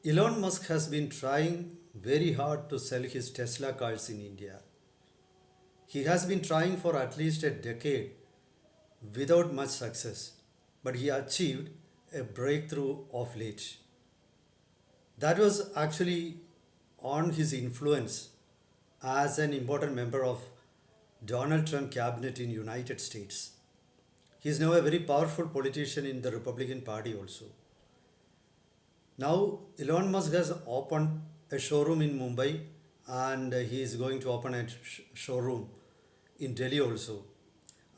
Elon Musk has been trying very hard to sell his Tesla cars in India. He has been trying for at least a decade without much success, but he achieved a breakthrough of late. That was actually on his influence as an important member of Donald Trump cabinet in United States. He is now a very powerful politician in the Republican Party also. Now Elon Musk has opened a showroom in Mumbai and he is going to open a showroom in Delhi also.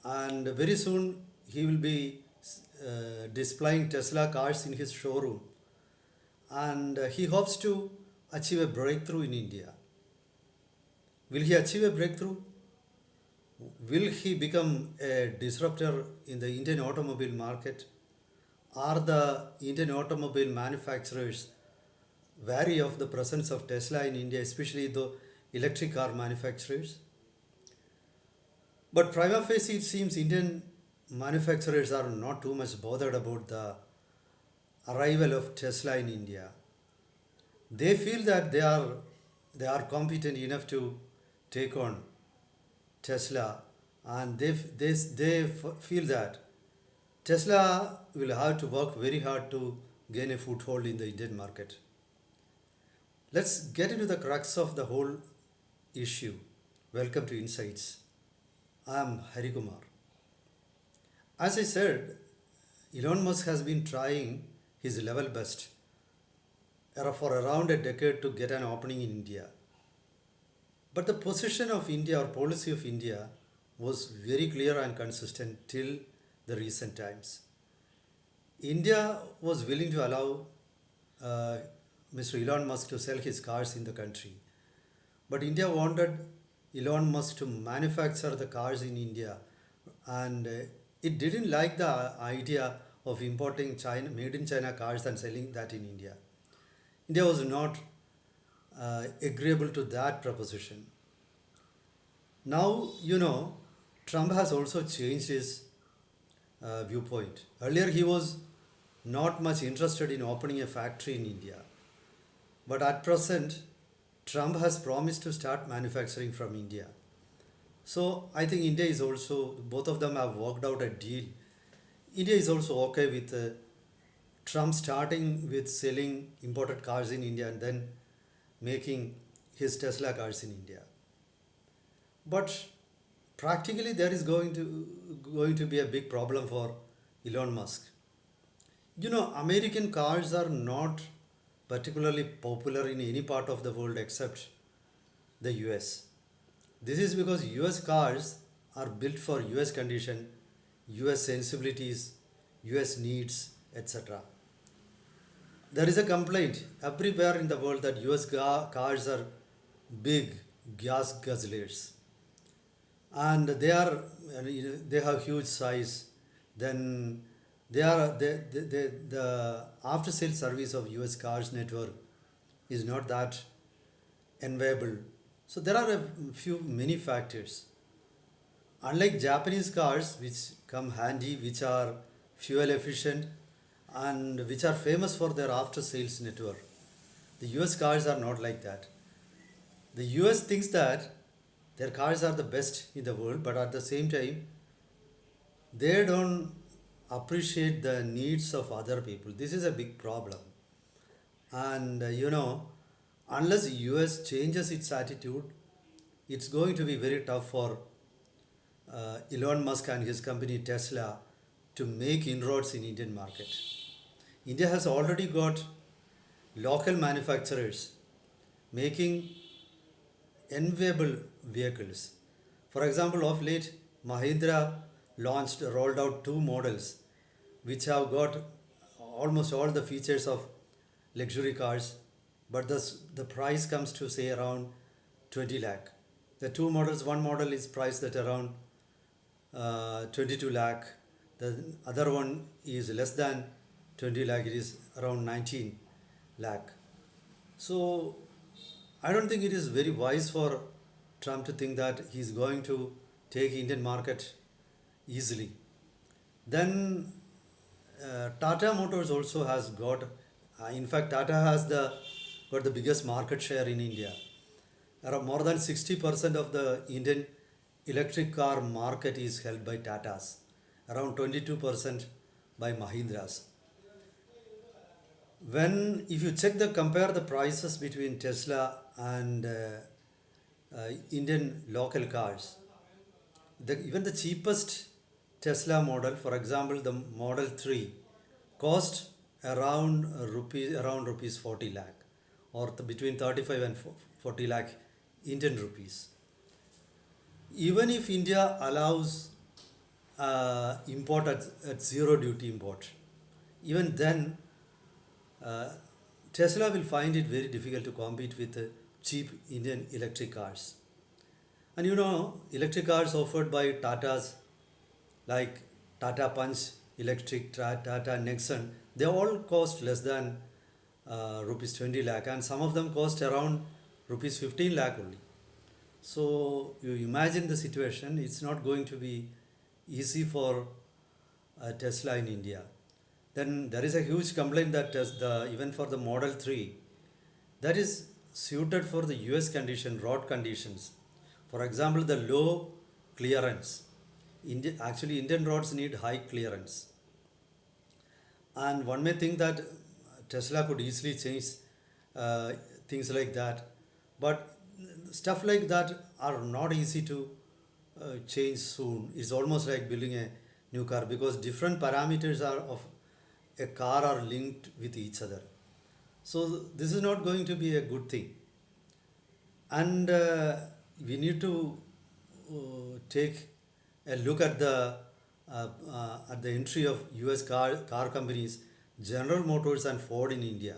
And very soon he will be displaying Tesla cars in his showroom and he hopes to achieve a breakthrough in India. Will he achieve a breakthrough? Will he become a disruptor in the Indian automobile market? Are the Indian automobile manufacturers wary of the presence of Tesla in India, especially the electric car manufacturers? But prima facie, it seems Indian manufacturers are not too much bothered about the arrival of Tesla in India. They feel that they are competent enough to take on Tesla, and they feel that Tesla will have to work very hard to gain a foothold in the Indian market. Let's get into the crux of the whole issue. Welcome to Insights. I am Hari Kumar. As I said, Elon Musk has been trying his level best for around a decade to get an opening in India. But the position of India or policy of India was very clear and consistent till the recent times. India was willing to allow Mr. Elon Musk to sell his cars in the country. But India wanted Elon Musk to manufacture the cars in India, and it didn't like the idea of importing China, made in China cars and selling that in India. India was not agreeable to that proposition. Now, Trump has also changed his viewpoint. Earlier, he was not much interested in opening a factory in India. But at present, Trump has promised to start manufacturing from India. So I think India is also, both of them have worked out a deal. India is also okay with Trump starting with selling imported cars in India and then making his Tesla cars in India. But practically there is going to be a big problem for Elon Musk. American cars are not particularly popular in any part of the world except the US. This is because US cars are built for US condition, US sensibilities, US needs, etc. There is a complaint everywhere in the world that US cars are big gas guzzlers, and they have huge size. Then the after sales service of US cars network is not that enviable. So there are a few many factors. Unlike Japanese cars, which come handy, which are fuel efficient, and which are famous for their after sales network, the US cars are not like that. The US thinks that their cars are the best in the world, but at the same time, they don't appreciate the needs of other people. This is a big problem. And unless US changes its attitude, it's going to be very tough for Elon Musk and his company Tesla to make inroads in Indian market. India has already got local manufacturers making enviable vehicles. For example, of late, Mahindra rolled out two models which have got almost all the features of luxury cars, but the price comes to say around 20 lakh. The two models, one model is priced at around 22 lakh. The other one is less than 20 lakh, it is around 19 lakh. So I don't think it is very wise for Trump to think that he's going to take Indian market easily. Then Tata Motors also has got In fact, Tata has got the biggest market share in India. Around more than 60% of the Indian electric car market is held by Tatas, around 22% by Mahindras. When if you check the compare the prices between Tesla and Indian local cars, even the cheapest Tesla model, for example, the Model 3, cost around rupees 40 lakh, or between 35 and 40 lakh Indian rupees. Even if India allows import at zero duty import, even then uh, Tesla will find it very difficult to compete with cheap Indian electric cars. And electric cars offered by Tata's like Tata Punch Electric, Tata Nexon, they all cost less than rupees 20 lakh, and some of them cost around rupees 15 lakh only. So you imagine the situation, it's not going to be easy for Tesla in India. Then there is a huge complaint that even for the Model 3, that is suited for the US condition, road conditions. For example, the low clearance. Actually, Indian roads need high clearance. And one may think that Tesla could easily change uh, things like that. But stuff like that are not easy to change soon. It's almost like building a new car because different parameters are of a car are linked with each other. So this is not going to be a good thing. And we need to take a look at the entry of US car companies, General Motors and Ford in India.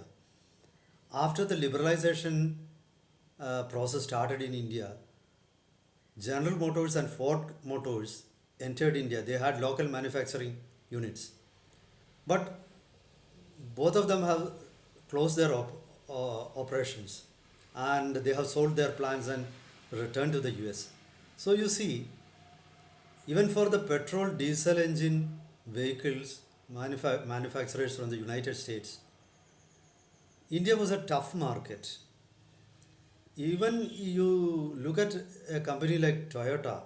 After the liberalization process started in India, General Motors and Ford Motors entered India. They had local manufacturing units. But both of them have closed their operations, and they have sold their plants and returned to the US. So you see, even for the petrol diesel engine vehicles manufacturers from the United States, India was a tough market. Even you look at a company like Toyota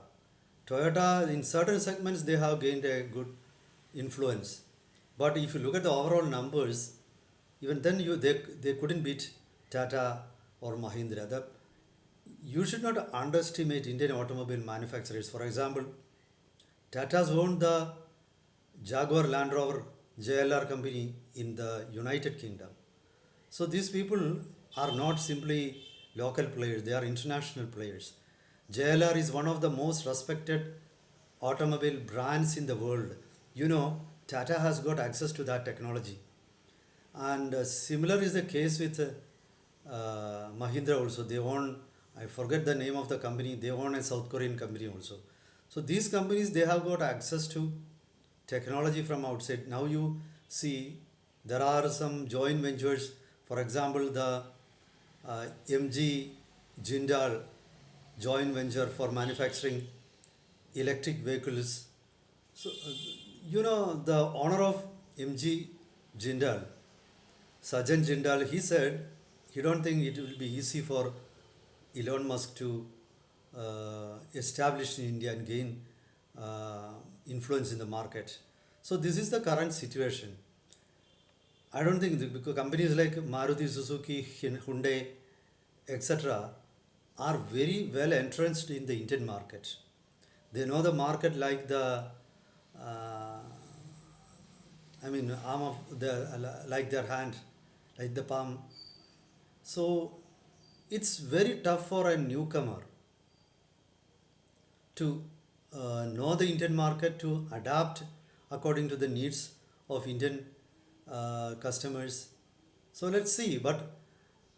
in certain segments they have gained a good influence. But if you look at the overall numbers, even then they couldn't beat Tata or Mahindra. You should not underestimate Indian automobile manufacturers. For example, Tata's owned the Jaguar Land Rover JLR company in the United Kingdom. So these people are not simply local players, they are international players. JLR is one of the most respected automobile brands in the world. Tata has got access to that technology. And similar is the case with Mahindra also. They own, I forget the name of the company, they own a South Korean company also. So these companies, they have got access to technology from outside. Now you see there are some joint ventures. For example, the MG Jindal joint venture for manufacturing electric vehicles. So, the owner of MG Jindal, Sajan Jindal, he said he don't think it will be easy for Elon Musk to establish in India and gain influence in the market. So this is the current situation. I don't think because companies like Maruti Suzuki, Hyundai, etc., are very well entrenched in the Indian market. They know the market like uh, arm of like their hand, like the palm. So it's very tough for a newcomer to know the Indian market, to adapt according to the needs of Indian customers. So let's see. But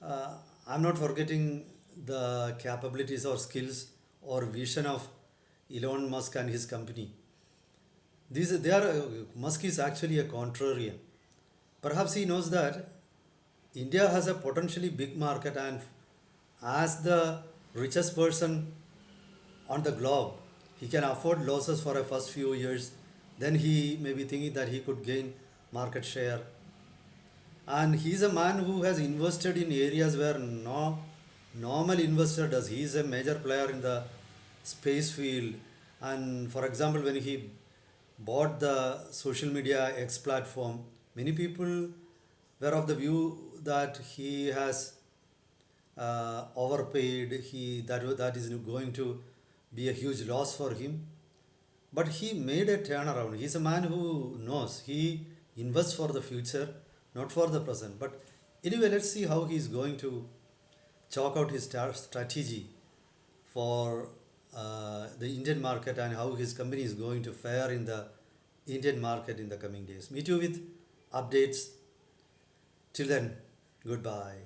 uh, I'm not forgetting the capabilities or skills or vision of Elon Musk and his company. Musk is actually a contrarian. Perhaps he knows that India has a potentially big market, and as the richest person on the globe, he can afford losses for a first few years. Then he may be thinking that he could gain market share. And he's a man who has invested in areas where no normal investor does. He is a major player in the space field. And for example, when he bought the social media X platform, many people were of the view that he has overpaid. That is going to be a huge loss for him. But he made a turnaround. He's a man who knows. He invests for the future, not for the present. But anyway, let's see how he's going to chalk out his strategy for the Indian market and how his company is going to fare in the Indian market in the coming days. Meet you with updates. Till then, goodbye.